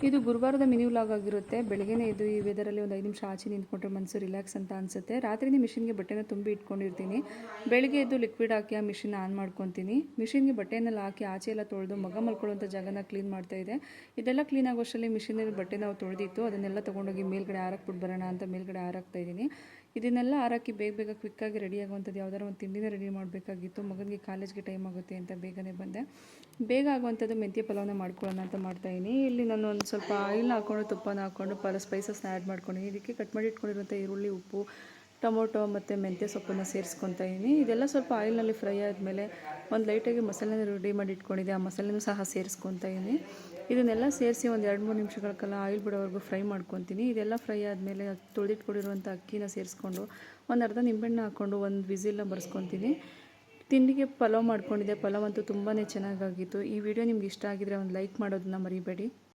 ಇದು ಗುರುವಾರದ mini vlog ಆಗಿರುತ್ತೆ. ಬೆಳಗ್ಗೆನೇ ಇದು ಈ ವೆದರಲ್ಲಿ ಒಂದು 5 ನಿಮಿಷ ಆಚೆ ನಿಂತ್ಕೊಂಡ್ರೆ ಮನಸ್ಸು ರಿಲ್ಯಾಕ್ಸ್ ಅಂತ ಅನಿಸುತ್ತೆ. ರಾತ್ರಿನೇ ಮಿಷಿನ್ಗೆ ಬಟ್ಟೆನ ತುಂಬಿ ಇಟ್ಕೊಂಡಿರ್ತೀನಿ. ಬೆಳಗ್ಗೆ ಎದ್ದು ಲಿಕ್ವಿಡ್ ಹಾಕಿ ಆ ಮಿಷಿನ್ ಆನ್ ಮಾಡ್ಕೊತೀನಿ. ಮಿಷಿನ್ಗೆ ಬಟ್ಟೆನೆಲ್ಲ ಹಾಕಿ ಆಚೆ ಎಲ್ಲ ತೊಳೆದು ಮಗ ಮಲ್ಕೊಳ್ಳುವಂಥ ಜಾಗನ ಕ್ಲೀನ್ ಮಾಡ್ತಾ ಇದೆ. ಇದೆಲ್ಲ ಕ್ಲೀನ್ ಆಗೋಷ್ಟರಲ್ಲಿ ಮಿಷಿನಲ್ಲಿ ಬಟ್ಟೆ ನಾವು ತೊಳೆದಿತ್ತು, ಅದನ್ನೆಲ್ಲ ತೊಗೊಂಡೋಗಿ ಮೇಲ್ಗಡೆ ಹಾರಾಕ್ಬಿಟ್ಟು ಬರೋಣ ಅಂತ ಮೇಲ್ಗಡೆ ಹಾರಾಕ್ತಾ ಇದ್ದೀನಿ. ಇದನ್ನೆಲ್ಲ ಹಾರಾಕಿ ಬೇಗ ಕ್ವಿಕ್ಕಾಗಿ ರೆಡಿ ಆಗುವಂಥದ್ದು ಯಾವ್ದಾರು ಒಂದು ತಿಂಡಿನ ರೆಡಿ ಮಾಡಬೇಕಾಗಿತ್ತು. ಮಗನಿಗೆ ಕಾಲೇಜ್ಗೆ ಟೈಮ್ ಆಗುತ್ತೆ ಅಂತ ಬೇಗನೆ ಬಂದೆ. ಬೇಗ ಆಗುವಂಥದ್ದು ಮೆಂತ್ಯ ಪಲಾವ್ನ ಮಾಡ್ಕೊಳ್ಳೋಣ ಅಂತ ಮಾಡ್ತಾಯಿದ್ದೀನಿ. ಇಲ್ಲಿ ನಾನು ಒಂದು ಸ್ವಲ್ಪ ಆಯಿಲ್ನ ಹಾಕ್ಕೊಂಡು ತುಪ್ಪನ ಹಾಕ್ಕೊಂಡು ಸ್ಪೈಸಸ್ನ ಆ್ಯಡ್ ಮಾಡ್ಕೊಂಡಿದ್ದೀನಿ. ಇದಕ್ಕೆ ಕಟ್ ಮಾಡಿ ಇಟ್ಕೊಂಡಿರುವಂಥ ಈರುಳ್ಳಿ, ಉಪ್ಪು, ಟೊಮೊಟೊ ಮತ್ತು ಮೆಂತ್ಯ ಸೊಪ್ಪನ್ನು ಸೇರಿಸ್ಕೊತಾ ಇದ್ದೀನಿ. ಇದೆಲ್ಲ ಸ್ವಲ್ಪ ಆಯಿಲ್ನಲ್ಲಿ ಫ್ರೈ ಆದಮೇಲೆ ಒಂದು ಲೈಟಾಗಿ ಮಸಾಲೆನ ರೆಡಿ ಮಾಡಿ ಇಟ್ಕೊಂಡಿದ್ದೆ, ಆ ಮಸಾಲೆನೂ ಸಹ ಸೇರಿಸ್ಕೊತಾ ಇದ್ದೀನಿ. ಇದನ್ನೆಲ್ಲ ಸೇರಿಸಿ ಒಂದು 2-3 ನಿಮಿಷಗಳ ಕಾಲ ಆಯಿಲ್ ಬಿಡೋವರೆಗೂ ಫ್ರೈ ಮಾಡ್ಕೊತೀನಿ. ಇದೆಲ್ಲ ಫ್ರೈ ಆದಮೇಲೆ ತೊಳೆದಿಟ್ಕೊಂಡಿರುವಂಥ ಅಕ್ಕಿನ ಸೇರಿಸ್ಕೊಂಡು ಒಂದು ಅರ್ಧ ನಿಂಬೆಹಣ್ಣು ಹಾಕ್ಕೊಂಡು ಒಂದು ವಿಸಿಲ್ನ ಬರ್ಸ್ಕೊತೀನಿ. ತಿಂಡಿಗೆ ಪಲಾವ್ ಮಾಡ್ಕೊಂಡಿದ್ದೆ. ಪಲಾವ್ ಅಂತೂ ತುಂಬಾ ಚೆನ್ನಾಗಾಗಿತ್ತು. ಈ ವಿಡಿಯೋ ನಿಮ್ಗೆ ಇಷ್ಟ ಆಗಿದ್ರೆ ಒಂದು ಲೈಕ್ ಮಾಡೋದನ್ನ ಮರಿಬೇಡಿ.